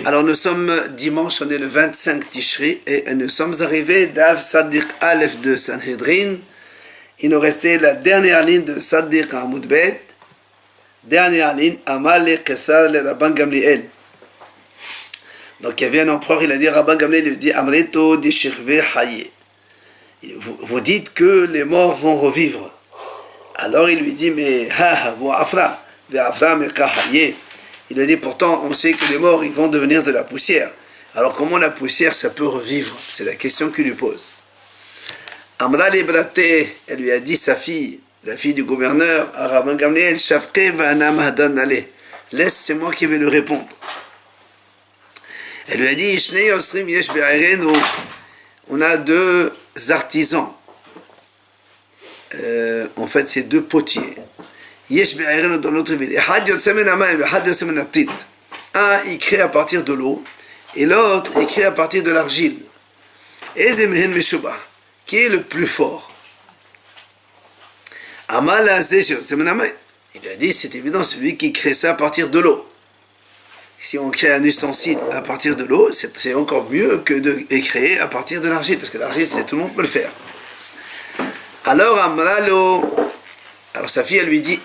Alors nous sommes dimanche, on est le 25 Tishri et nous sommes arrivés d'Av Sadiq Aleph de Sanhedrin. Il nous restait la dernière ligne de Sadiq Hamoud Bet. Dernière ligne, Amal et Kessar le Rabban Gamliel. Donc il y avait un empereur, il a dit, Rabban Gamliel, il dit, Amreto di Shirve Haye. Vous dites que les morts vont revivre. Alors il lui dit, mais ha, vous afra, ve'afra meka haye. Il lui dit, pourtant, on sait que les morts, ils vont devenir de la poussière. Alors comment la poussière, ça peut revivre? C'est la question qu'il lui pose. Amra Librate, elle lui a dit, sa fille, la fille du gouverneur, Rabban Gamliel, Shafke va'ana mahdan ale. Laisse, c'est moi qui vais lui répondre. Elle lui a dit, Shnei Yosrim yesh be'arenu. On a deux artisans. En fait, c'est deux potiers. Yesh be'arenu dans notre ville. Un, il crée à partir de l'eau, et l'autre, il crée à partir de l'argile. Ezemhen meshuba, qui est le plus fort? Amal azeh, il a dit, c'est évident, celui qui crée ça à partir de l'eau. Si on crée un ustensile à partir de l'eau, c'est encore mieux que de créer à partir de l'argile, parce que l'argile, tout le monde peut le faire. Alors, Amralo, alors sa fille, elle lui dit,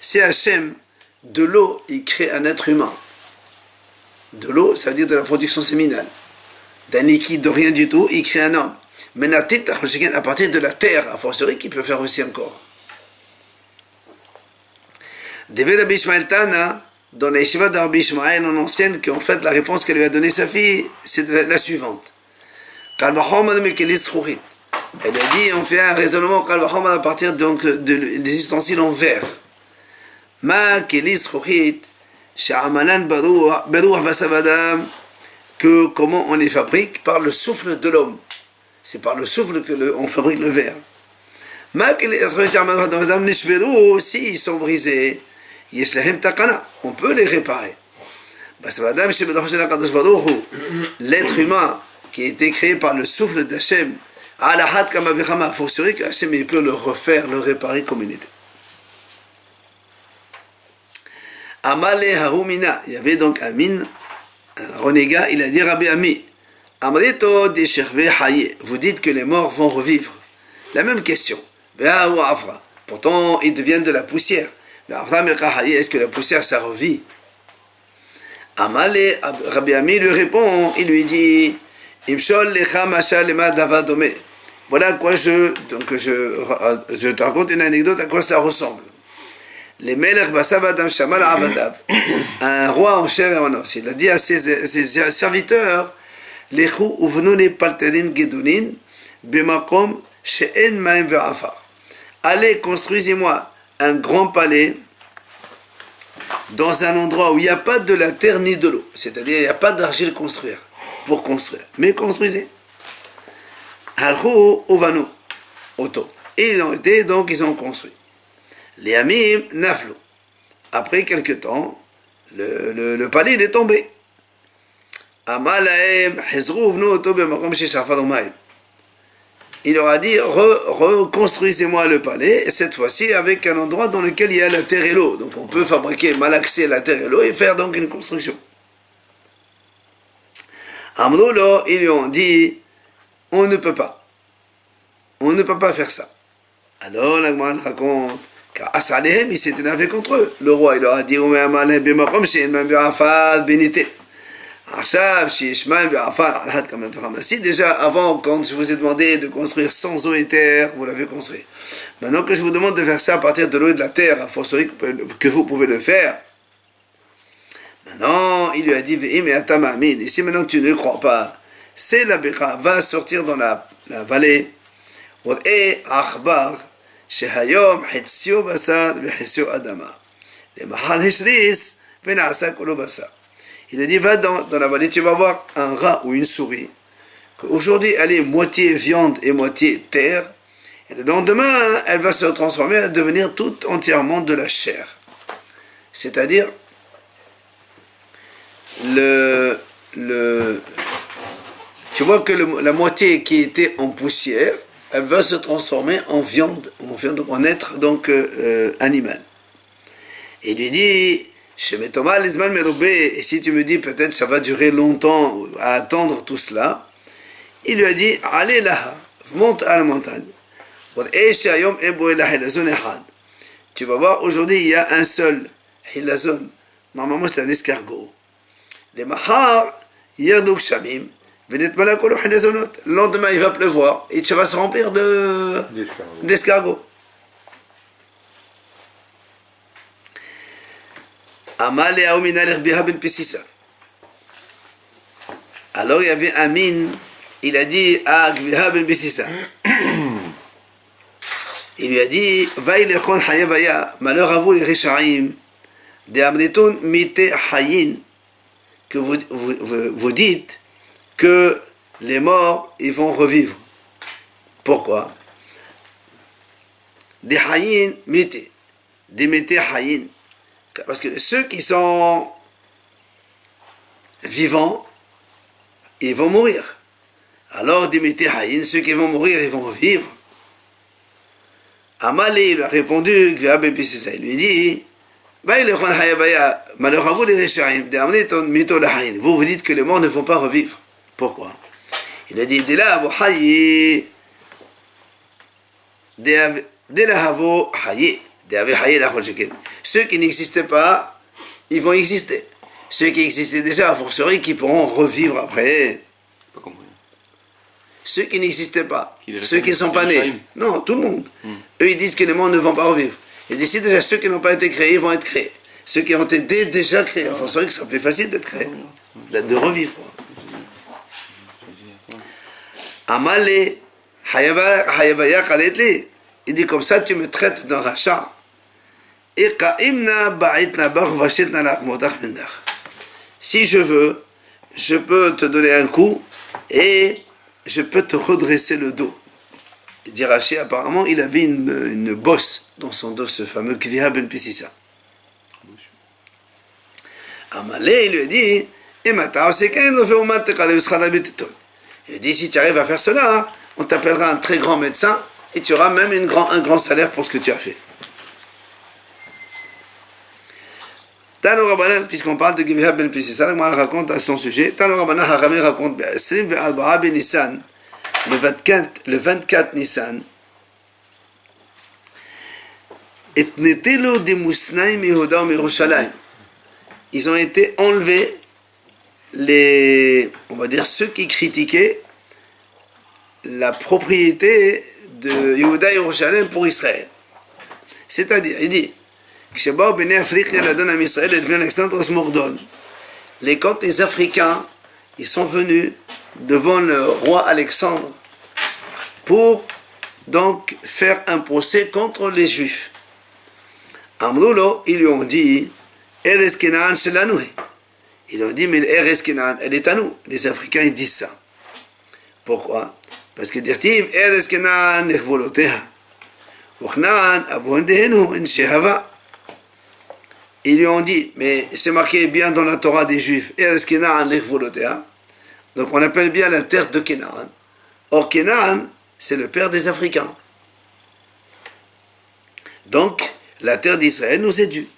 c'est Hachem, de l'eau, il crée un être humain. De l'eau, ça veut dire de la production séminale. D'un liquide de rien du tout, il crée un homme. À partir de la terre, a fortiori, qu'il peut faire aussi encore. Devait Rabbi Ishmael Tana, dans la yeshiva de Rabbi Ishmael, on enseigne qu'en fait la réponse qu'elle lui a donnée sa fille, c'est la suivante. Elle a dit, on fait un raisonnement à partir donc des ustensiles en verre. Que comment on les fabrique? Par le souffle de l'homme. C'est par le souffle qu'on fabrique le verre. Si ils sont brisés, on peut les réparer. L'être humain qui a été créé par le souffle d'Hachem, il faut assurer qu'Hachem peut le refaire, le réparer comme il était. Il y avait donc Amin, un renégat, il a dit Rabbi Ami, vous dites que les morts vont revivre. La même question. Pourtant, ils deviennent de la poussière. Est-ce que la poussière, ça revit? Rabbi Ami lui répond, il lui dit, voilà à quoi je te raconte une anecdote à quoi ça ressemble. Un roi en chair et en os, il a dit à ses serviteurs, allez, construisez-moi un grand palais dans un endroit où il n'y a pas de la terre ni de l'eau, c'est-à-dire il n'y a pas d'argile pour construire, mais construisez. Et ils ont été, donc ils ont construit. Les Amim naflo. Après quelque temps, le palais il est tombé. Il leur a dit, reconstruisez-moi le palais, et cette fois-ci avec un endroit dans lequel il y a la terre et l'eau. Donc on peut fabriquer, malaxer la terre et l'eau et faire donc une construction. Amroulo, ils lui ont dit, on ne peut pas. On ne peut pas faire ça. Alors la Gemara raconte, car Asalem, il s'est énervé contre eux. Le roi, il leur a dit, si déjà avant, quand je vous ai demandé de construire sans eau et terre, vous l'avez construit. Maintenant que je vous demande de faire ça à partir de l'eau et de la terre, à force que vous pouvez le faire. Maintenant, il lui a dit, et si maintenant tu ne crois pas, c'est la Beka, va sortir dans la vallée, et Achbar, Shehayom, Hetsio Basar, Hetsio Adama. Les Mahal Heshris, Venasa Kolobasa. Il a dit, va dans la vallée, tu vas voir un rat ou une souris, qu'aujourd'hui elle est moitié viande et moitié terre, et le lendemain, elle va se transformer à devenir tout entièrement de la chair. C'est-à-dire, tu vois que la moitié qui était en poussière, elle va se transformer en viande, en être donc animal. Il lui dit, et si tu me dis peut-être ça va durer longtemps à attendre tout cela, il lui a dit, allez là, monte à la montagne. Tu vas voir, aujourd'hui il y a un seul hilazon. Normalement c'est un escargot. Les mahar, yarduk shamim, le lendemain il va pleuvoir et tu vas se remplir d'escargots. Alors il y avait un mine, il a dit à Gviha ben Bississa, il lui a dit, malheur à vous les Rishaim, des Amnetun mite hayin, que vous dites que les morts ils vont revivre. Pourquoi? Des hayin mite, des mite hayin. Parce que ceux qui sont vivants, ils vont mourir. Alors, Dimitri Haïn, ceux qui vont mourir, ils vont revivre. Amalé lui a répondu, il lui dit, malheur à vous les Réchaïm, vous dites que les morts ne vont pas revivre. Pourquoi? Il a dit, ceux qui n'existaient pas, ils vont exister. Ceux qui existaient déjà, a fortiori, qui pourront revivre après. Pas compris. Ceux qui n'existaient pas, ceux qui ne sont pas nés. Non, tout le monde. Eux, ils disent que les morts ne vont pas revivre. Ils disent déjà, ceux qui n'ont pas été créés vont être créés. Ceux qui ont été déjà créés, a fortiori, que ce sera plus facile d'être créés, de revivre. Amalé, Hayavaya Kaletli. Il dit comme ça, tu me traites d'un rachat. Si je veux, je peux te donner un coup et je peux te redresser le dos. Il dit Rashi, apparemment, il avait une bosse dans son dos, ce fameux Kviha ben Pississa. Amalé, il lui a dit, il dit, si tu arrives à faire cela, on t'appellera un très grand médecin et tu auras même un grand salaire pour ce que tu as fait. Tano Rabbanan, puisqu'on parle de Gviha ben Pississa, il raconte à son sujet. Tano Rabbanan Harami raconte ben Nissan, le 24 Nissan, ils ont été enlevés, on va dire ceux qui critiquaient la propriété de Yehuda et Yerushalayim pour Israël. C'est-à-dire, il dit, quand les Africains ils sont venus devant le roi Alexandre pour donc faire un procès contre les Juifs. Amroulo, ils lui ont dit, Eres Kenan Shelanoué. Ils lui ont dit, mais Eres Kenan, elle est à nous. Les Africains, ils disent ça. Pourquoi? Parce que dirtiv Eres Kenan nechvoloteha. Uchnan avondehenu in shehava. Ils lui ont dit, mais c'est marqué bien dans la Torah des Juifs, Eres Kenan nechvoloteha. Donc on appelle bien la terre de Kenan. Or Kenan, c'est le père des Africains. Donc, la terre d'Israël nous est due.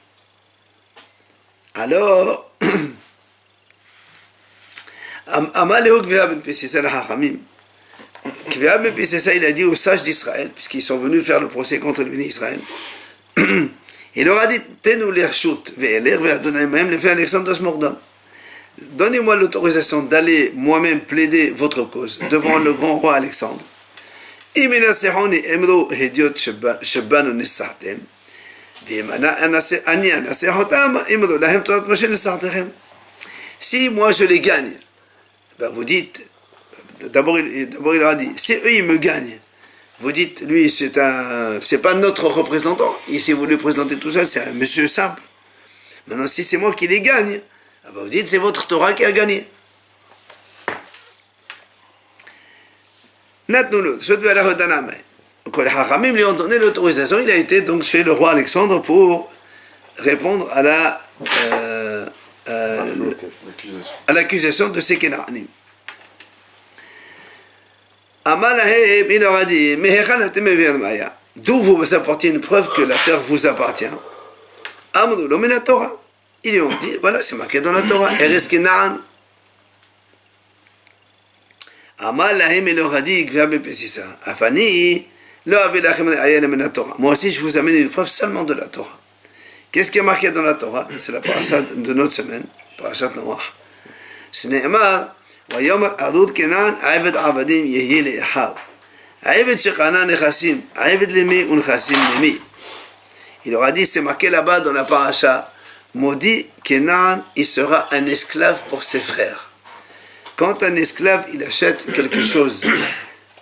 Alors, Amaleo Gviha ben Pississa al-Hachamim. Gviha ben Pississa, il a dit aux sages d'Israël, puisqu'ils sont venus faire le procès contre le béni Israël, il leur a dit, Tenu l'ershut ve'eler ve'adonai même le fait Alexandre Smordon. Donnez-moi l'autorisation d'aller moi-même plaider votre cause devant le grand roi Alexandre. Si moi je les gagne, ben vous dites, d'abord il leur a dit, si eux ils me gagnent, vous dites, lui c'est pas notre représentant, ici vous lui présentez tout ça, c'est un monsieur simple. Maintenant si c'est moi qui les gagne, ben vous dites c'est votre Torah qui a gagné. Les Hachamim lui ont donné l'autorisation, il a été donc chez le roi Alexandre pour répondre à l'accusation de ces Kénaanim. Amalahem, il leur a dit, d'où vous apportez une preuve que la terre vous appartient? Amrou lo min Torah. Ils lui ont dit, voilà, c'est marqué dans la Torah. Eres Kenaan. Amal lahem, il leur a dit, Gvia bepesisa. Afani, lo ave lachem ayana min Torah. Moi aussi, je vous amène une preuve seulement de la Torah. Qu'est-ce qui est marqué dans la Torah? C'est la parasha de notre semaine, parashat Noach. C'est Ne'emar, Vayomer Arud Kenan, Aved Avadim Yehi Le'ahav. Aved Shekana Nechassim, Aved Lemi Unchassim Lemi. Il leur a dit, c'est marqué là-bas dans la parasha, maudit Kenan, il sera un esclave pour ses frères. Quand un esclave, il achète quelque chose,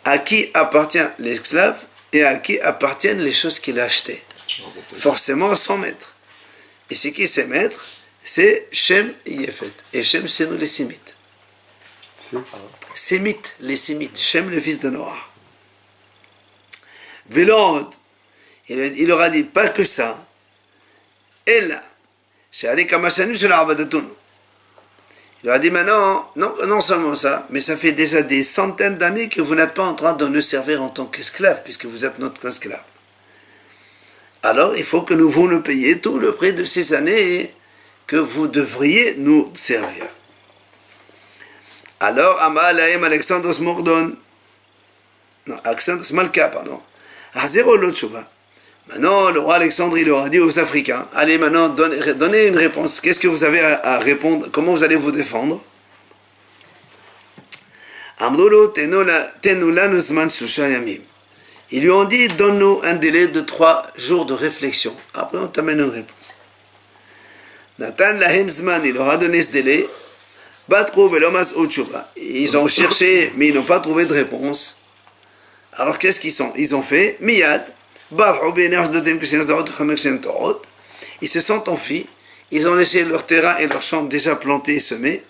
à qui appartient l'esclave et à qui appartiennent les choses qu'il a achetées? Forcément à son maître. Et c'est qui ses maîtres? C'est Shem et Yefet. Et Shem, c'est nous les Sémites. Sémites, les Sémites. Shem, le fils de Noah. Vélod, il leur a dit, pas que ça. Et là, il leur a dit maintenant, non seulement ça, mais ça fait déjà des centaines d'années que vous n'êtes pas en train de nous servir en tant qu'esclaves, puisque vous êtes notre esclave. Alors, il faut que vous nous payiez tout le prix de ces années que vous devriez nous servir. Alors, Amalaim Alexandros Mordon, non, Alexandros Malka, pardon, Hazero Lotchova. Maintenant, le roi Alexandre, il leur a dit aux Africains, allez maintenant, donnez une réponse. Qu'est-ce que vous avez à répondre? Comment vous allez vous défendre? Ils lui ont dit, donne-nous un délai de 3 jours de réflexion. Après, on t'amène une réponse. Nathan Lahem Zman, il leur a donné ce délai. Ils ont cherché, mais ils n'ont pas trouvé de réponse. Alors, qu'est-ce ils ont fait? Miyad. Ils se sont enfuis, ils ont laissé leur terrain et leurs champs déjà plantés et semés.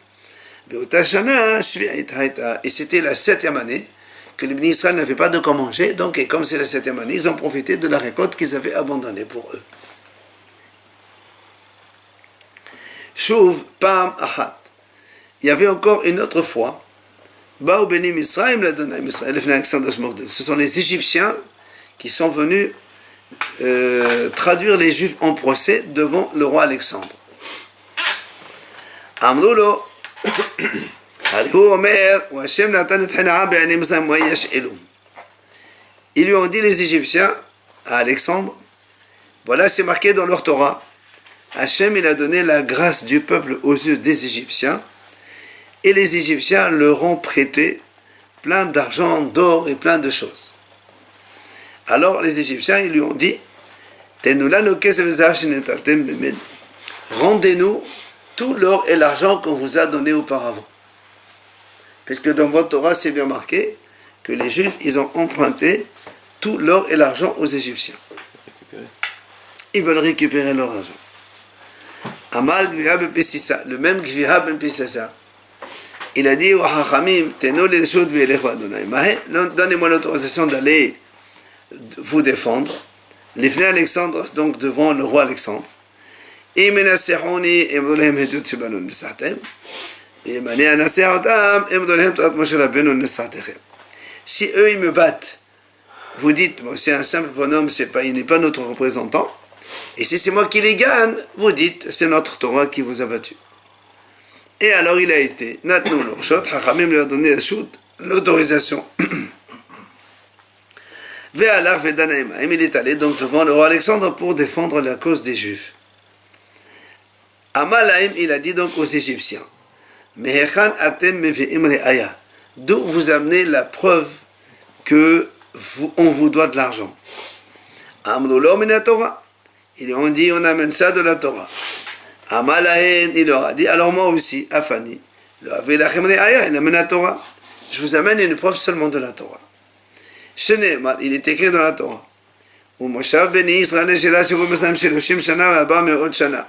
Et c'était la 7e année que les Israël n'avaient pas de quoi manger, donc et comme c'est la 7e année, ils ont profité de la récolte qu'ils avaient abandonnée pour eux. Shuv Pam Ahat. Il y avait encore une autre fois. Ce sont les Égyptiens qui sont venus traduire les Juifs en procès devant le roi Alexandre. Amroulo, ils lui ont dit les Égyptiens à Alexandre, voilà c'est marqué dans leur Torah, Hachem il a donné la grâce du peuple aux yeux des Égyptiens et les Égyptiens leur ont prêté plein d'argent, d'or et plein de choses. Alors les Égyptiens, ils lui ont dit, rendez-nous tout l'or et l'argent qu'on vous a donné auparavant. Puisque dans votre Torah, c'est bien marqué que les Juifs, ils ont emprunté tout l'or et l'argent aux Égyptiens. Ils veulent récupérer leur argent. Amal Gvia ben Pesissa, le même Gvia ben Pesissa, il a dit, donnez-moi l'autorisation d'aller vous défendre. Les frères Alexandre, donc devant le roi Alexandre. Si eux ils me battent, vous dites, bon, c'est un simple bonhomme, il n'est pas notre représentant. Et si c'est moi qui les gagne, vous dites, c'est notre Torah qui vous a battu. Et alors il a été, Natnou l'orshot, Hachamim lui a donné l'autorisation. Il est allé donc devant le roi Alexandre pour défendre la cause des Juifs. Amalaim, il a dit donc aux Égyptiens, d'où vous amenez la preuve que on vous doit de l'argent? Ils lui ont dit, on amène ça de la Torah. Amalaim, il leur a dit, alors moi aussi, Afani, il amène la Torah. Je vous amène une preuve seulement de la Torah. Il est écrit dans la Torah. ומושב בני ישראל שלה שבו מסלם 30 שנה ו400 שנה.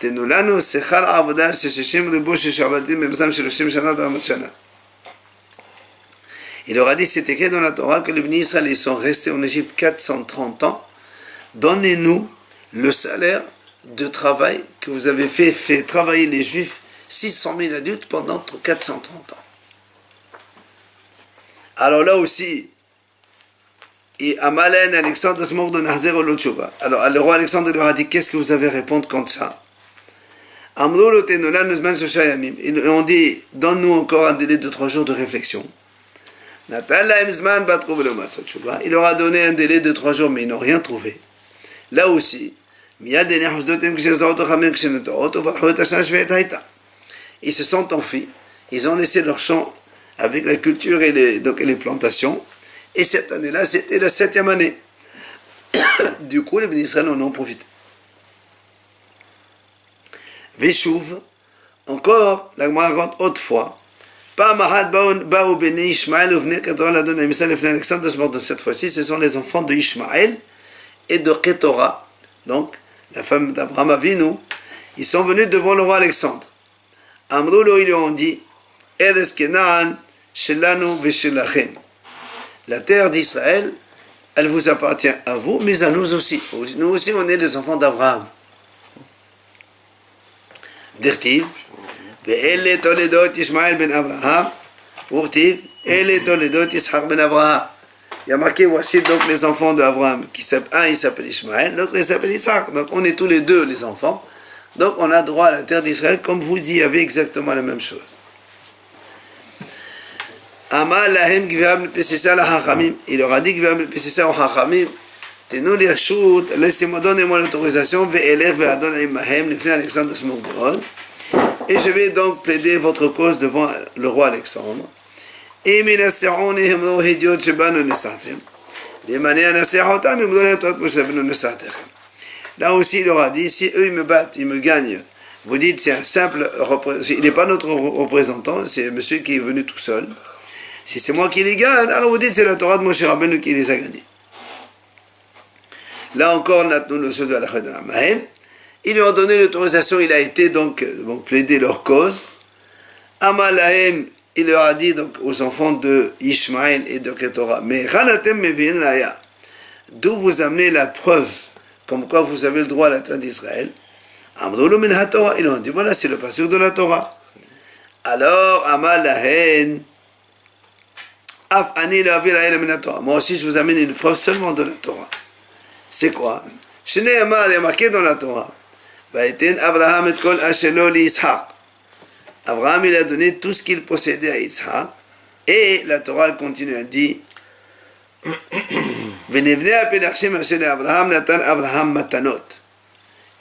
תנו לנו שכר עבודה של 60 ריבו שעבדים במסלם 30 שנה ו400 שנה. Il leur a dit, c'est écrit dans la Torah que les bénis Israël ils sont restés en Égypte 430 ans. Donnez-nous le salaire de travail que vous avez fait travailler les Juifs 600 000 adultes pendant 430 ans. Alors là aussi, Et Amalen Alexandre Smog de Nazer Olochuva. Alors le roi Alexandre leur a dit, qu'est-ce que vous avez à répondre contre ça? Ils ont dit, donne-nous encore un délai de 3 jours de réflexion. Il leur a donné un délai de 3 jours, mais ils n'ont rien trouvé. Là aussi, ils se sont enfuis, ils ont laissé leur champ avec la culture et les plantations, et cette année-là, c'était la 7e année. Du coup, les bénis Israël en ont profité. Veshuv, encore, la Gemara raconte autrefois, cette fois-ci, ce sont les enfants de Ishmaël et de Ketora, donc la femme d'Abraham Avinu, ils sont venus devant le roi Alexandre. Amroulo, ils lui ont dit, Eres Kenan, Shelanu Veshelachem. La terre d'Israël, elle vous appartient à vous, mais à nous aussi. Nous aussi, on est les enfants d'Abraham. Dirtiv, Ve'ele Toledot Ishmael ben Abraham, Urtiv, Ele Toledot Ishaq ben Abraham. Il y a marqué, voici donc les enfants d'Abraham. Un, il s'appelle Ishmael, l'autre, il s'appelle Ishaq. Donc, on est tous les deux les enfants. Donc, on a droit à la terre d'Israël, comme vous y avez exactement la même chose. Amal lahem gviam pesesa la hachamim. Il leur a dit gviam pesesa au hachamim. Tenu li ashut, laissez-moi, donnez-moi l'autorisation, ve'eler ve'adon imahem, le frère Alexandre Smogdon. Et je vais donc plaider votre cause devant le roi Alexandre. Et minaseroni himlo hidiot shebanu nesatem. V'emane naserotam himlo letot moshabenu nesatechem. Là aussi, il leur a dit, si eux ils me battent, ils me gagnent, vous dites c'est un simple représentant, il n'est pas notre représentant, c'est un monsieur qui est venu tout seul. Si c'est moi qui les gagne, alors vous dites c'est la Torah de Moshe Rabbeinu qui les a gagnés. Là encore, ils lui ont donné l'autorisation, il a été donc plaider leur cause. Amalahem, il leur a dit donc aux enfants de Ishmaël et de Ketora, mais d'où vous amenez la preuve comme quoi vous avez le droit à la terre d'Israël? Ils ont dit, voilà, c'est le passage de la Torah. Alors, Amalahem, moi aussi, je vous amène une preuve seulement de la Torah. C'est quoi? Il y a marqué dans la Torah. Abraham, il a donné tout ce qu'il possédait à Yitzhak. Et la Torah continue à dire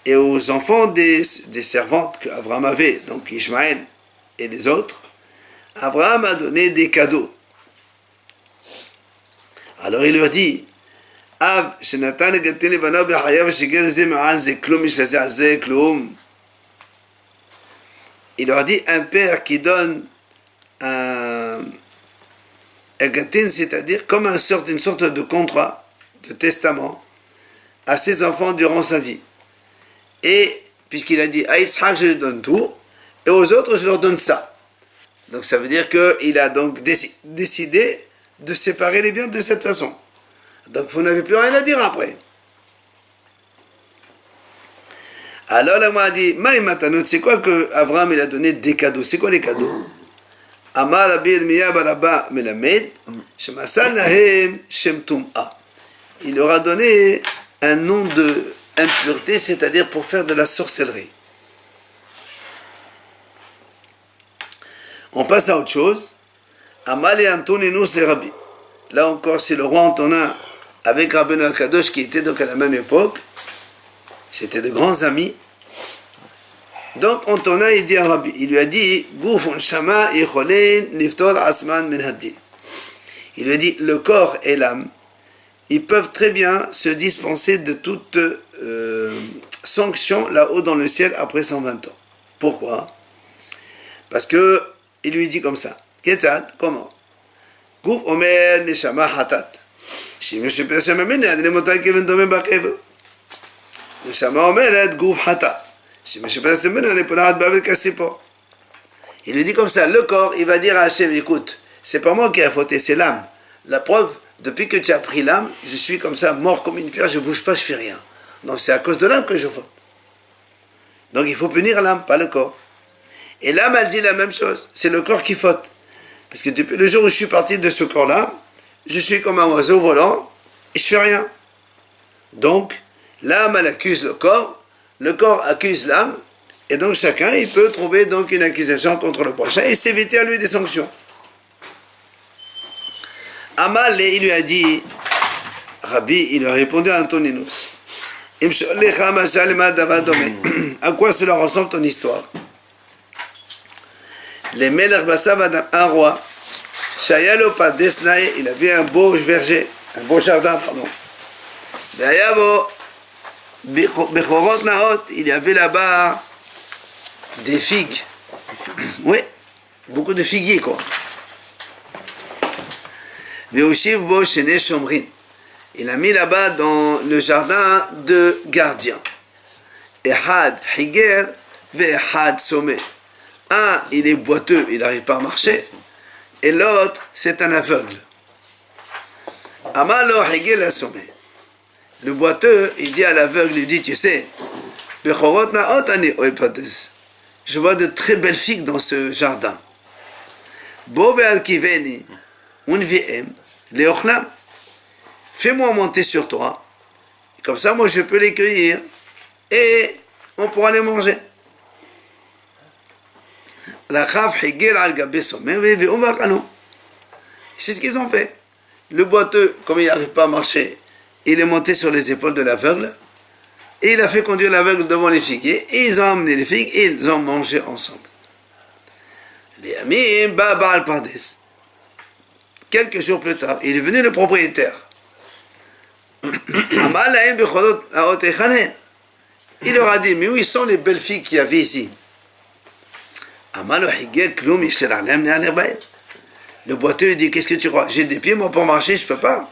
et aux enfants des servantes qu'Abraham avait, donc Ishmaël et les autres, Abraham a donné des cadeaux. Alors il leur dit, il leur dit, un père qui donne un gatin, c'est-à-dire comme une sorte de contrat, de testament, à ses enfants durant sa vie. Et puisqu'il a dit, à Yitzhak je lui donne tout, et aux autres je leur donne ça. Donc ça veut dire qu'il a donc décidé de séparer les biens de cette façon. Donc vous n'avez plus rien à dire après. Alors là, on a dit, c'est quoi que Abraham il a donné des cadeaux? C'est quoi les cadeaux? Amar Rabbi Yirmiyahu Barabba Melamed, Shemasal Lahem Shem Tum'a. Il leur a donné un nom de impureté, c'est-à-dire pour faire de la sorcellerie. On passe à autre chose. Amal et Antoninus et Rabbi. Là encore, c'est le roi Antonin avec Rabbeinu Akadosh qui était donc à la même époque. C'était de grands amis. Donc Antonin il dit à Rabbi, il lui a dit Goufun Shama Icholen Niftor Asman Min Haddin. Il lui a dit le corps et l'âme, ils peuvent très bien se dispenser de toute sanction là-haut dans le ciel après 120 ans. Pourquoi? Parce que il lui dit comme ça. Ketzad, comment? Gouf Omer Neshama Hatat. Si je peux Shama Min Haddin Motal Kevin Domé Bakev. Neshama Omer Gouf Hatat. Il lui dit comme ça, le corps, il va dire à Hachem, écoute, c'est pas moi qui ai fauté, c'est l'âme. La preuve, depuis que tu as pris l'âme, je suis comme ça, mort comme une pierre, je bouge pas, je fais rien. Donc c'est à cause de l'âme que je faute. Donc il faut punir l'âme, pas le corps. Et l'âme, elle dit la même chose, c'est le corps qui faute. Parce que depuis le jour où je suis parti de ce corps-là, je suis comme un oiseau volant, et je fais rien. Donc, l'âme, elle accuse le corps accuse l'âme, et donc chacun, il peut trouver donc une accusation contre le prochain et s'éviter à lui des sanctions. Amal, il lui a dit, Rabbi, il lui a répondu à Antoninus, à quoi cela ressemble ton histoire? Les Melech Bassav, un roi, Shayalo Padesnae, il avait un beau verger, un beau jardin, pardon. Vayavo Bechorot Naot, il y avait là-bas des figues. Oui, beaucoup de figuiers, quoi. Veoshiv Bo Shene Shomrin, il a mis là-bas dans le jardin deux gardiens. Ehad Higer, Vehad Somé. Un, il est boiteux, il n'arrive pas à marcher. Et l'autre, c'est un aveugle. Amalo Higer l'a sommé. Le boiteux, il dit à l'aveugle, il dit, tu sais, je vois de très belles figues dans ce jardin. Fais-moi monter sur toi, comme ça moi je peux les cueillir et on pourra les manger. C'est ce qu'ils ont fait. Le boiteux, comme il n'arrive pas à marcher, il est monté sur les épaules de l'aveugle et il a fait conduire l'aveugle devant les figuiers et ils ont amené les figues et ils ont mangé ensemble. Les amis, Baal Pardes. Quelques jours plus tard, il est venu le propriétaire. Il leur a dit, mais où sont les belles filles qu'il y avait ici? Le boiteux dit, qu'est-ce que tu crois? J'ai des pieds, moi pour marcher, je ne peux pas.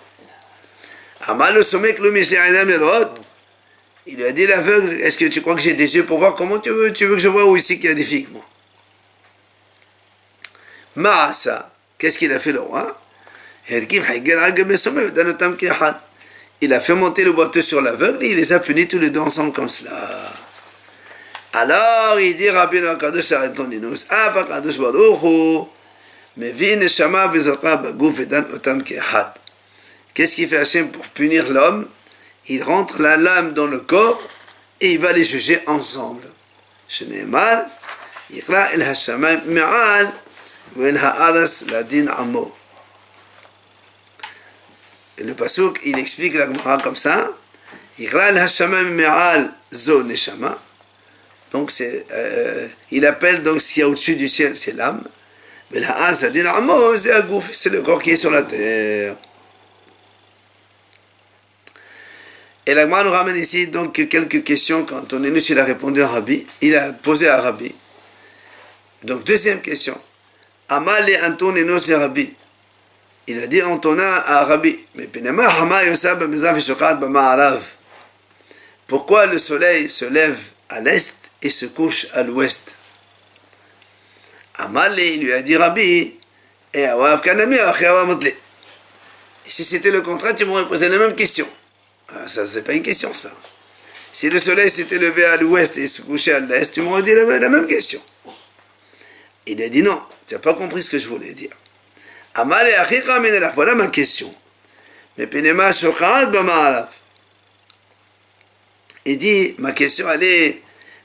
Il lui a dit l'aveugle, est-ce que tu crois que j'ai des yeux pour voir? Comment tu veux que je vois où ici qu'il y a des figues, moi? Maasa, qu'est-ce qu'il a fait le roi? Il a fait monter le boiteux sur l'aveugle et il les a punis tous les deux ensemble comme cela. Alors il dit Rabbeinu Akadosh Antoninus, Kadosh Baruch Hu, Mevi Neshama V'Zokra Baguf Edan Otam Kehat. Qu'est-ce qu'il fait Hachem pour punir l'homme? Il rentre la lame dans le corps et il va les juger ensemble. Shneemal, Yikra El Hashamayim Me'al, Ve'en Ha'aras Ladin Amo. Et le pasuk, il explique la Gemara comme ça. Yikra El Hashamayim Me'al Zo Neshama. Donc il appelle donc ce qu'il y a au-dessus du ciel, c'est l'âme. Ve'en Ha'aras Ladin Amo, c'est Agouf, c'est le corps qui est sur la terre. Et la Gemara nous ramène ici donc quelques questions quand Antoninus il a répondu à Rabbi, il a posé à Rabbi. Donc deuxième question. Amal et Antoninus et Rabbi. Il a dit Antonin à Rabbi, mais pourquoi le soleil se lève à l'est et se couche à l'ouest? Amal il lui a dit Rabbi, et si c'était le contraire, tu m'aurais posé la même question. Ah, ça, c'est pas une question, ça. Si le soleil s'était levé à l'ouest et se couchait à l'est, tu m'aurais dit la même question. Il a dit non, tu n'as pas compris ce que je voulais dire. Amal et Achika Minelach, voilà ma question. Mais Penema Shokhat Bama'alav. Il dit, ma question, elle est,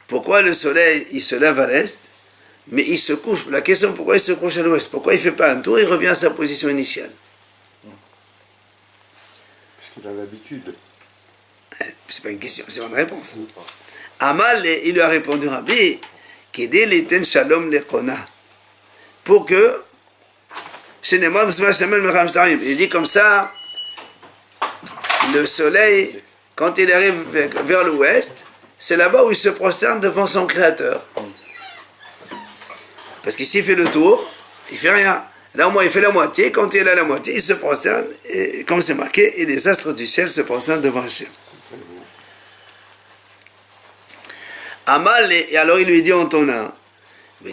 pourquoi le soleil, il se lève à l'est, mais il se couche, la question, pourquoi il se couche à l'ouest? Pourquoi il ne fait pas un tour, il revient à sa position initiale? Parce qu'il a l'habitude. C'est pas une question, c'est une réponse. Amal, il lui a répondu, Rabbi, Kedel Shalom Lekona. Pour que, il dit comme ça, le soleil, quand il arrive vers l'ouest, c'est là-bas où il se prosterne devant son créateur. Parce qu'ici, il fait le tour, il fait rien. Là, au moins, il fait la moitié. Quand il est à la moitié, il se prosterne, et comme c'est marqué, et les astres du ciel se prosternent devant Hachem. Amal, et alors il lui dit en ton nom, il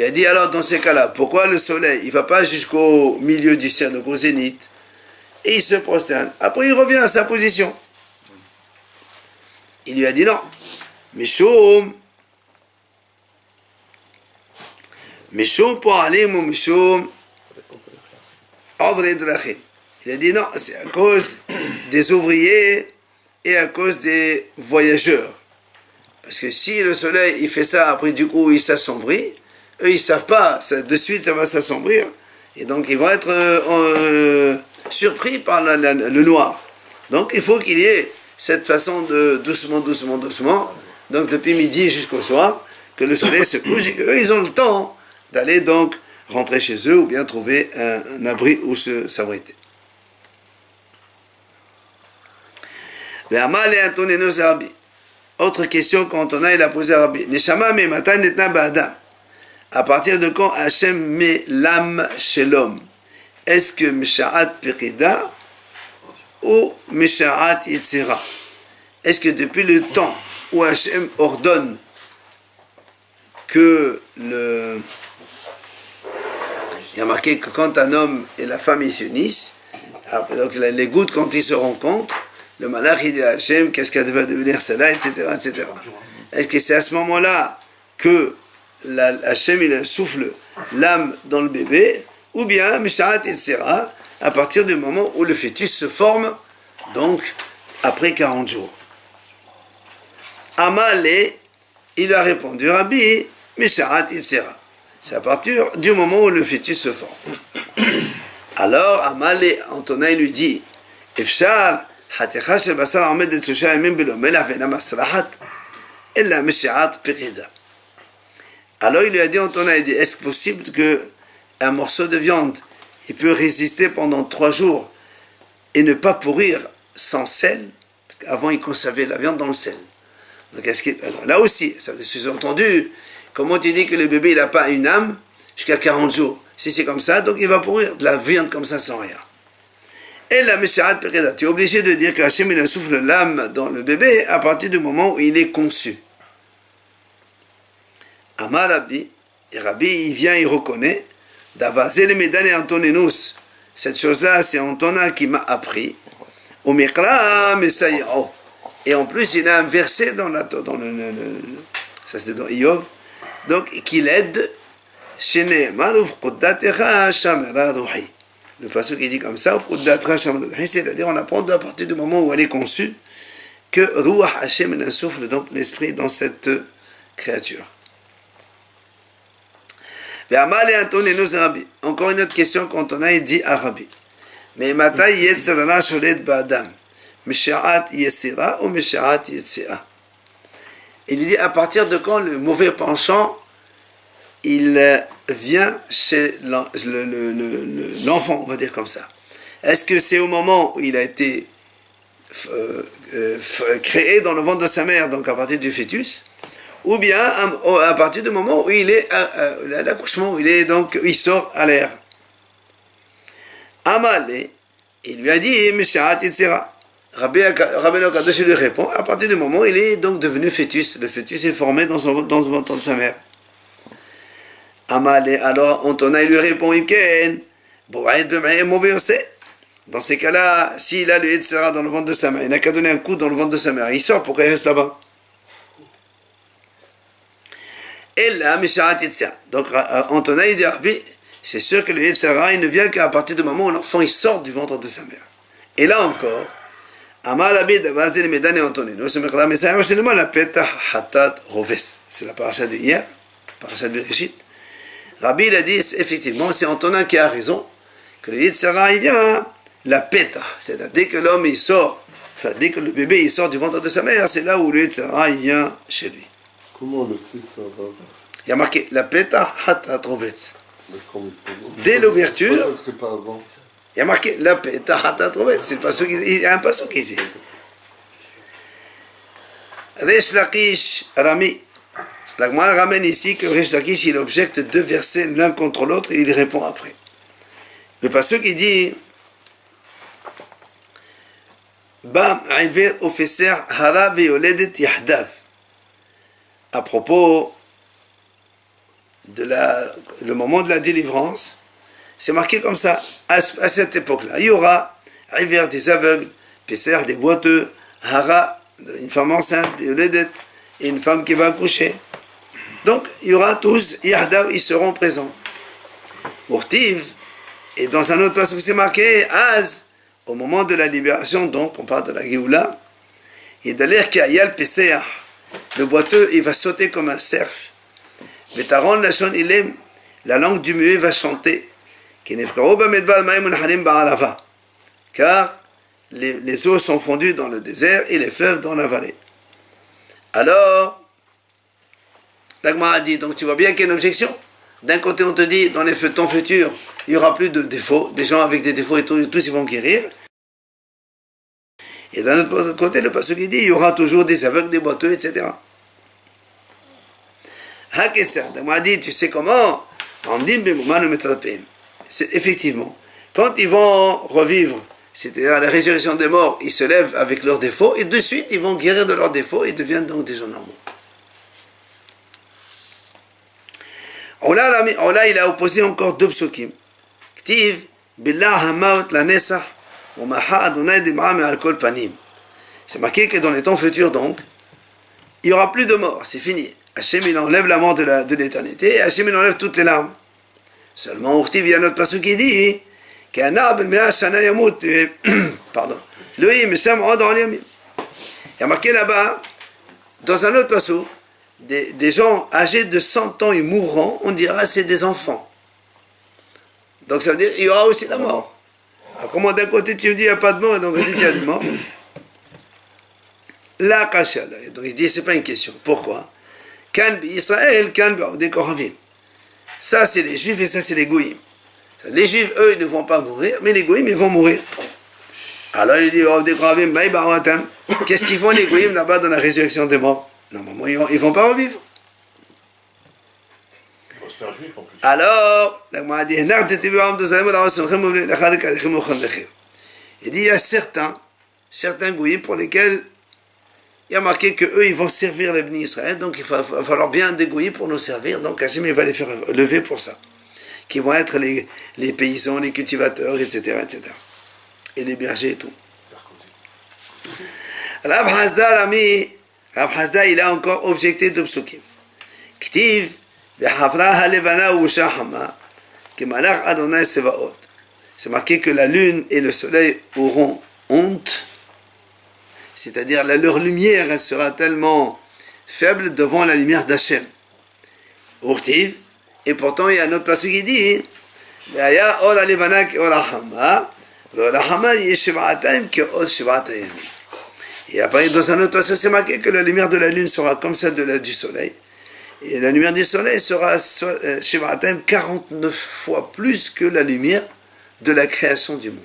a dit alors dans ces cas-là, pourquoi le soleil, il ne va pas jusqu'au milieu du ciel, donc au zénith, et il se prosterne. Après, il revient à sa position. Il lui a dit non. Mishum pour aller, Mishum. Il a dit non, c'est à cause des ouvriers et à cause des voyageurs. Parce que si le soleil il fait ça, après du coup il s'assombrit, eux ils ne savent pas, ça, de suite ça va s'assombrir, et donc ils vont être surpris par le noir. Donc il faut qu'il y ait cette façon de doucement, donc depuis midi jusqu'au soir, que le soleil se couche et qu'eux ils ont le temps d'aller donc rentrer chez eux ou bien trouver un abri où s'abriter. Autre question qu'Antona il a posé à Rabbi. Neshama me matan netna ba'adam. À partir de quand Hachem met l'âme chez l'homme? Est-ce que Misha'at Pekida ou Misha'at Yitzira? Est-ce que depuis le temps où Hachem ordonne que il y a marqué que quand un homme et la femme ils s'unissent, donc les gouttes quand ils se rencontrent, le malach il dit à Hachem qu'est-ce qu'elle va devenir celle-là, etc., etc. Est-ce que c'est à ce moment-là que Hachem il souffle l'âme dans le bébé, ou bien Misha'at Yitzira, à partir du moment où le fœtus se forme, donc après 40 jours. Amalé, il a répondu, Rabbi, Misha'at Yitzira. C'est à partir du moment où le fœtus se forme. Alors, Amalé, Antona, il lui dit, Efshar, Hatecha shel basar omed et 3 yamim belo melach ve'ena masrahat, ella Misha'at Pekida. Alors il lui a dit, Antona, il dit, est-ce possible qu'un morceau de viande, il peut résister pendant 3 jours et ne pas pourrir sans sel? Parce qu'avant, il conservait la viande dans le sel. Donc, là aussi, ça veut sous-entendu, comment tu dis que le bébé, il n'a pas une âme jusqu'à 40 jours? Si c'est comme ça, donc il va pourrir de la viande comme ça sans rien. Et la Misha'at Pekida, tu es obligé de dire que Hachem, il souffle l'âme dans le bébé à partir du moment où il est conçu. Amar Rabbi, et Rabbi, il vient, il reconnaît, d'avaser les médailles Antoninus. Cette chose-là, c'est Antona qui m'a appris. Au Mikra, Messayao. Et en plus, il a un verset dans le ça c'était dans Iyov, donc qui l'aide. Le passage qui dit comme ça, c'est-à-dire on apprend à partir du moment où elle est conçue que Ruach Hashem souffle donc l'esprit dans cette créature. Encore une autre question quand on a dit à Rabbi. Mais Matai Yetzirah Sholet Ba'adam, Misha'at Yesira ou Misha'at Yetzi'a? Il dit à partir de quand le mauvais penchant il vient chez l'enfant, on va dire comme ça. Est-ce que c'est au moment où il a été créé dans le ventre de sa mère, donc à partir du fœtus, ou bien à partir du moment où il est à l'accouchement, où il sort à l'air? Amalé, il lui a dit, Misha'at Yitzira. Rabbi Kadosh lui répond, à partir du moment où il est donc devenu fœtus, le fœtus est formé dans le ventre de sa mère. Amalé, alors Antona il lui répond, dans ces cas-là, s'il a le Yitzhara dans le ventre de sa mère, il n'a qu'à donner un coup dans le ventre de sa mère, il sort, pourquoi il reste là-bas? Et là, Misha'at Yitzhara. Donc Antona il dit, c'est sûr que le Yitzhara il ne vient qu'à partir du moment où l'enfant il sort du ventre de sa mère. Et là encore, c'est la paracha de hier, paracha de Bereshit. Rabbi il a dit, effectivement, c'est Antonin qui a raison, que le Yitzhara il vient, la péta, c'est-à-dire dès que l'homme il sort, enfin dès que le bébé il sort du ventre de sa mère, c'est là où le Yitzhara il vient chez lui. Comment on le sait ça va? Il y a marqué, la péta hatat rovetz. Dès l'ouverture, ça serait pas avant. Il y a marqué la péta hatat rovetz, c'est pas il y a un passage ici. Resh Lakish Rami. La Gemara ramène ici que Resh Lakish il objecte 2 versets l'un contre l'autre et il répond après. Le passage qui dit Bam Aiver Ofeser Hara Veyoledet Yahdav. À propos de le moment de la délivrance, c'est marqué comme ça. À cette époque-là, il y aura Aiver des aveugles, Peser des boiteux, Hara une femme enceinte, Veyoledet et une femme qui va accoucher. Donc, il y aura tous, Yahdav, ils seront présents. Urtiv, Et dans un autre passage, c'est marqué, Az, au moment de la libération, donc on parle de la Géoula, et de l'air qui a Yal Peseah, le boiteux, il va sauter comme un cerf. Vetaron Lachon Ilem, la langue du muet va chanter. Car les eaux sont fondues dans le désert et les fleuves dans la vallée. Alors, l'Agma a dit, donc tu vois bien qu'il y a une objection. D'un côté, on te dit, dans les temps futurs, il n'y aura plus de défauts, des gens avec des défauts et tous ils vont guérir. Et d'un autre côté, le passage qui dit, il y aura toujours des aveugles, des boiteux, etc. L'Agma a dit, tu sais comment? Effectivement, quand ils vont revivre, c'est-à-dire la résurrection des morts, ils se lèvent avec leurs défauts et de suite ils vont guérir de leurs défauts et deviennent donc des gens normaux. Allah, il a opposé encore deux psukim. Ktiv, billah hamaut la nesah, wa maha adonai dim'am al kol panim. C'est marqué que dans les temps futurs, donc, il n'y aura plus de mort, c'est fini. Hachem, il enlève la mort de l'éternité et Hachem, il enlève toutes les larmes. Seulement, il y a notre passage qui dit qu'un arbre, pardon, il y a marqué là-bas, dans un autre passage, des gens âgés de 100 ans, ils mourront, on dira c'est des enfants. Donc ça veut dire qu'il y aura aussi la mort. Alors comment d'un côté tu me dis il n'y a pas de mort et d'un côté il y a des morts? La kasha. Donc il dit c'est pas une question. Pourquoi? Israël, ça c'est les juifs et ça c'est les goïms. Les juifs eux ils ne vont pas mourir, mais les goïms ils vont mourir. Alors il dit qu'est-ce qu'ils font les goïms là-bas dans la résurrection des morts? Normalement ils ne vont pas revivre. Ils vont se faire juif en plus. Alors il dit il y a certains goïms pour lesquels il y a marqué qu'eux, ils vont servir les bénis Israël, donc il va falloir bien des goïs pour nous servir, donc Hachem, il va les faire lever pour ça. Qui vont être les paysans, les cultivateurs, etc., etc. Et les bergers et tout. Rav Hasda, il a encore objecté de psukim. Ktiv, v'havraha levana u'shahama, kemalach Adonai Sevaot. C'est marqué que la lune et le soleil auront honte. C'est-à-dire leur lumière, elle sera tellement faible devant la lumière d'Hachem. Et pourtant, il y a un autre passage qui dit et après, dans un autre passage, c'est marqué que la lumière de la lune sera comme celle du soleil. Et la lumière du soleil sera 49 fois plus que la lumière de la création du monde.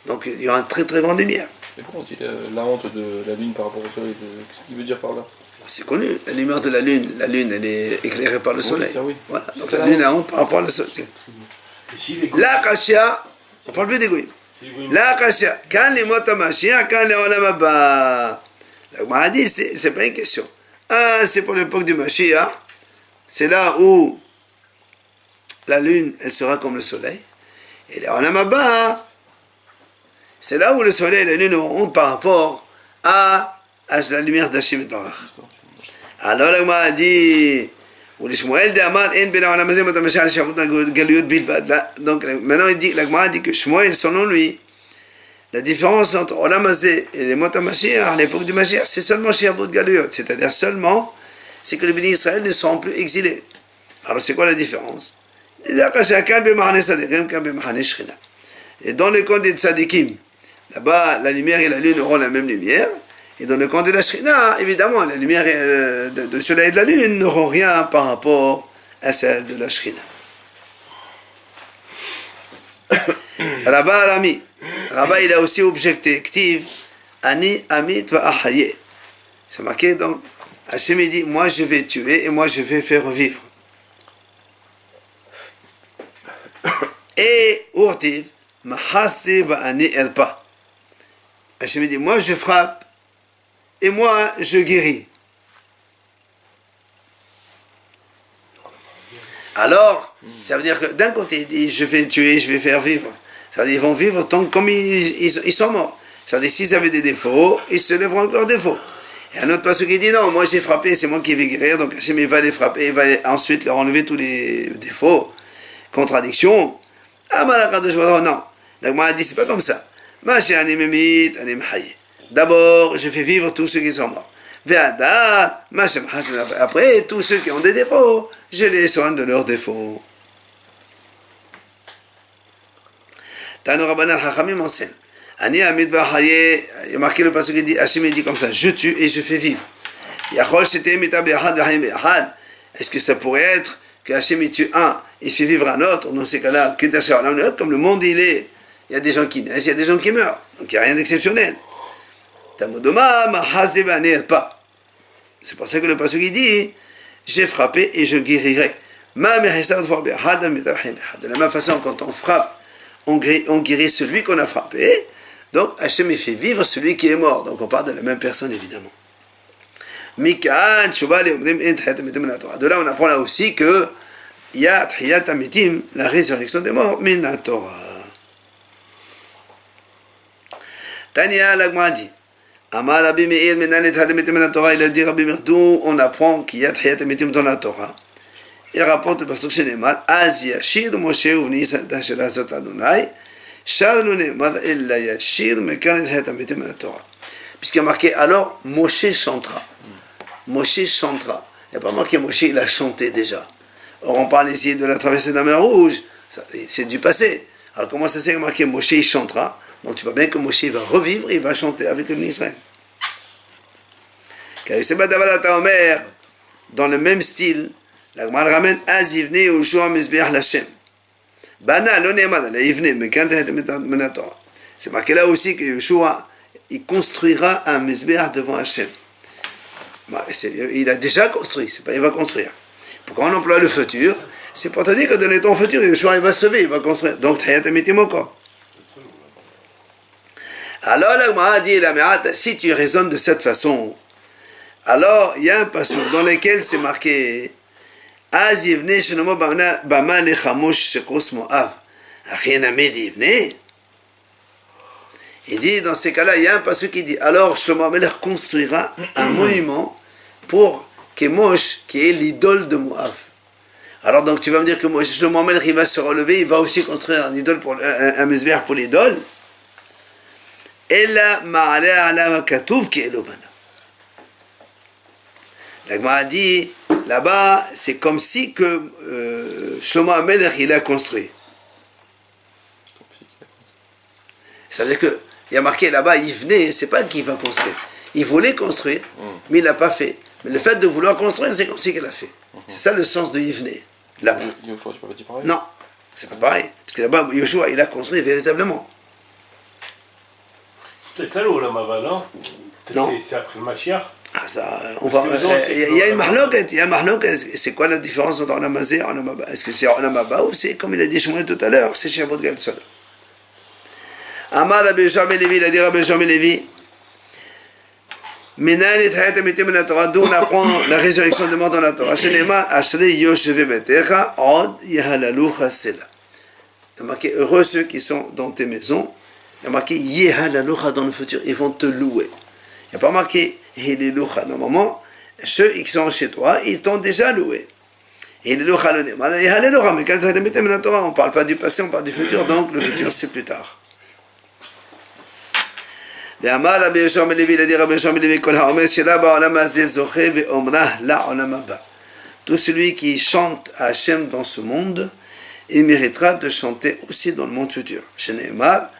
Donc, il y aura une très très grande lumière. Mais pourquoi on dit la honte de la lune par rapport au soleil? Qu'est-ce qu'il veut dire par là? C'est connu, la lumière de la lune elle est éclairée par le soleil. Oui, ça, oui. Voilà. Donc la lune a honte par rapport au soleil. La kasha, on parle plus d'égoïsme. La kasha, quand les mots Mashiach, quand les olam haba. La Gemara dit, c'est pas une question. C'est pour l'époque du Mashiach, c'est là où la lune, elle sera comme le soleil. Et les olam haba, c'est là où le soleil et la lune auront honte par rapport à la lumière d'Hachem Barach. Alors la Gemara dit, donc maintenant la Gemara dit que Shmuel, selon lui, la différence entre Olam Hazeh et les Mot HaMashiach à l'époque du Mashiach, c'est seulement Shiabut Galuyot, c'est-à-dire seulement, c'est que les bénis Israël ne seront plus exilés. Alors c'est quoi la différence? Et dans le camp des tzadikim, là-bas, la lumière et la lune auront la même lumière. Et dans le camp de la Shrina, évidemment, la lumière de soleil et de la lune n'auront rien par rapport à celle de la Shrina. Rabba il a aussi objecté, Ktiv, Ani Amit Va'ahaye. C'est marqué donc, Hachem dit, moi je vais tuer et moi je vais faire vivre. Et Urtiv, Mahasti Va'ani Elpa. Hachem dit, moi je frappe et moi je guéris. Alors, ça veut dire que d'un côté, il dit, je vais tuer, je vais faire vivre. Ça veut dire qu'ils vont vivre tant comme ils sont morts. Ça veut dire s'ils avaient des défauts, ils se lèveront avec leurs défauts. Et un autre passage qui dit, non, moi j'ai frappé, c'est moi qui vais guérir, donc Hachem va les frapper, il va ensuite leur enlever tous les défauts, contradictions. Amar HaKadosh Baruch Hu, non. La Gemara dit, c'est pas comme ça. D'abord, je fais vivre tous ceux qui sont morts. Après, tous ceux qui ont des défauts, je les soigne de leurs défauts. Tano Rabbanan Chachamim enseigne. Ani Amid Vahaye, il y a marqué le passage qui dit, Hachem dit comme ça, je tue et je fais vivre. Est-ce que ça pourrait être que Hachem tue un, il fait vivre un autre? Dans ces cas-là, comme le monde il est, il y a des gens qui naissent, il y a des gens qui meurent. Donc il n'y a rien d'exceptionnel. Pas. C'est pour ça que le passage il dit, j'ai frappé et je guérirai. De la même façon, quand on frappe, on guérit celui qu'on a frappé. Donc Hachem il fait vivre celui qui est mort. Donc on parle de la même personne évidemment. De là on apprend là aussi que il y a Tchiyat Amitim, la résurrection des morts, min Torah. Tania l'Agma dit, Amar Rabbi Meir menan et Tchiyat Amitim min Torah. Il a dit Rabbi Meir, d'où on apprend qu'il y a Tchiyat Amitim dans la Torah. Il rapporte le passage chez Neymar, Az Yashir Moshe uvni Yisrael Shel Azot Adonai, Shalnu Neymar illa Yashir mekan et Tchiyat Amitim min Torah. Puisqu'il y a marqué, alors Moshe chantera. Moshe chantera. Il n'y a pas marqué Moshe, il a chanté déjà. Or, on parle ici de la traversée de la mer Rouge. C'est du passé. Alors, comment ça s'est marqué Moshe, il chantera? Donc, tu vois bien que Moshe va revivre et il va chanter avec le Israël. Car il se bat à Omer, dans le même style, la Gemara ramène Azivne Yoshua Mizbeach Lashem. Bana, l'onémad, la Ivne, mais quand Menatora. C'est marqué là aussi que Yoshua, il construira un Mizbeach devant Hachem. Il a déjà construit, c'est pas il va construire. Pourquoi on emploie le futur? C'est pour te dire que dans les temps futurs, Yeshua il va se lever, il va construire. Donc, Tchiyat Amitim encore. Alors, la Gemara dit, si tu raisonnes de cette façon, alors il y a un passage dans lequel c'est marqué Az yivne shenomo bama lechamosh shekos moav. Rien à médivne. Il dit, dans ces cas-là, il y a un passage qui dit, alors Shlomo Amelech construira un monument pour Kemosh, qui est l'idole de Moab. Alors donc tu vas me dire que Shlomo Amelech, il va se relever, il va aussi construire un idole pour un mizbeach pour l'idole. Ella ma'aleh ala katuv ki elobana. La Gemara dit, là-bas, c'est comme si que Shlomo Amelech, il a construit. Ça veut dire que il y a marqué là-bas, il venait, c'est pas qu'il va construire. Il voulait construire, mais il l'a pas fait. Mais le fait de vouloir construire, c'est comme si qu'il a fait. C'est ça le sens de il venait, là-bas. Yoshua, tu peux pas dire pareil? Non, c'est pas pareil. Parce que là-bas, Yoshua, il a construit véritablement. Peut-être ça le Olam Haba, non? Non. C'est après le Mashiach. Ah, ça, on va. Il y a une mahloket, c'est quoi la différence entre Olam Hazé et Olam Haba? Est-ce que c'est Olam Haba ou c'est, comme il a dit Shmuel tout à l'heure, c'est Shabbat Gal Shalom? Amar Rabbi Yoshua ben Levi, il a dit Rabbi Yoshua ben Levi, Menan et Tchiyat Amitim min Torah, d'où on apprend la résurrection de mort dans la Torah. Shenema Ashrei Yoshevei Betecha Od Yehalalucha Sela. Il y a marqué heureux ceux qui sont dans tes maisons. Il y a marqué Yehalalucha dans le futur, ils vont te louer. Il n'y a pas marqué Helelucha. Normalement, ceux qui sont chez toi, ils t'ont déjà loué. Helelucha le Nema. Yehalalucha, mais quand Tchiyat Amitim min Torah, on ne parle pas du passé, on parle du futur, donc le futur c'est plus tard. ואמר רבי יהושע בן לוי, לדיר רבי יהושע בן לוי, כל האומר שירה בעולם הזה זוכה ואומרה לעולם הבא. Tout celui qui chante à Hachem dans ce monde, il méritera de chanter aussi dans le monde futur. Sheneemar,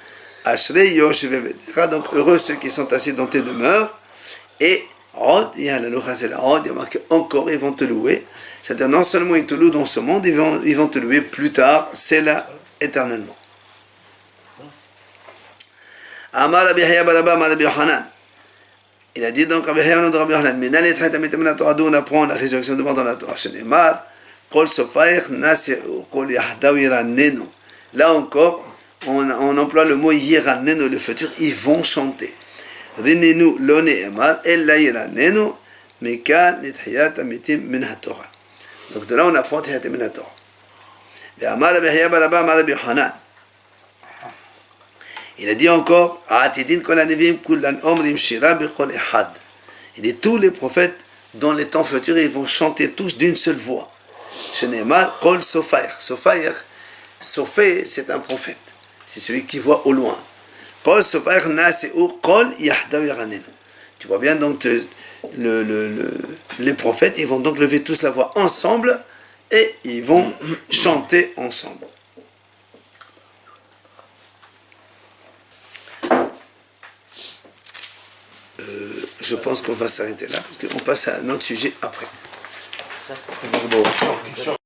Ashrei Yoshevei Betecha, donc heureux ceux qui sont assis dans tes demeures, et Od, il y a la loucha, c'est la Od, il y a marqué encore, ils vont te louer. C'est-à-dire non seulement ils te louent dans ce monde, ils vont te louer plus tard, c'est là éternellement. Amar Rabbi Yahya bar Abba, Amar Rabbi Yochanan. Il a dit donc Rabbi Yahya de Rabbi Yochanan, Menan et Tchiyat Amitim min Torah, d'où on apprend la résurrection de mort dans la Torah. Sheneemar, Kol Sofaich Naseu, Kol Yahdav Yiranenu. Là encore, on emploie le mot Yiranenu, le futur, ils vont chanter. Rinenu lo ne'emar, Ella Yiranenu, Mekan et Tchiyat Amitim min Torah. Donc de là on apprend Tchiyat Amitim min Torah. Amar Rabbi Yahya bar Abba, Amar Rabbi Yochanan. Il a dit encore, il dit tous les prophètes dans les temps futurs ils vont chanter tous d'une seule voix. Sheneemar kol sofair. Sofair, Sophé, c'est un prophète. C'est celui qui voit au loin. Kol Sofer Naseu Kol Yahdav Yaranenu. Tu vois bien, donc, les prophètes, ils vont donc lever tous la voix ensemble et ils vont chanter ensemble. Je pense qu'on va s'arrêter là parce qu'on passe à un autre sujet après. זה ברור.